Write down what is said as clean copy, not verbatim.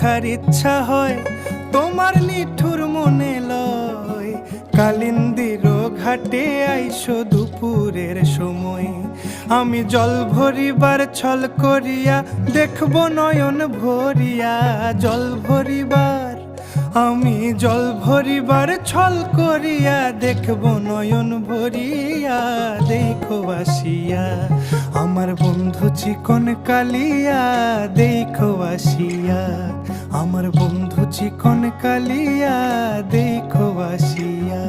দেখার ইচ্ছা হয়, তোমার নিঠুর মনে লয়। কালিন্দির ঘাটে আইসো দুপুরের সময়, আমি জল ভরিবার ছল করিয়া দেখব নয়ন ভরিয়া। জল ভরিবার, আমি জল ভরিবার ছল করিয়া দেখব নয়ন ভরিয়া। দেখো আসিয়া আমার বন্ধু চিকন কালিয়া, দেখো আসিয়া আমার বন্ধু চিকন কালিয়া, দেখো আসিয়া।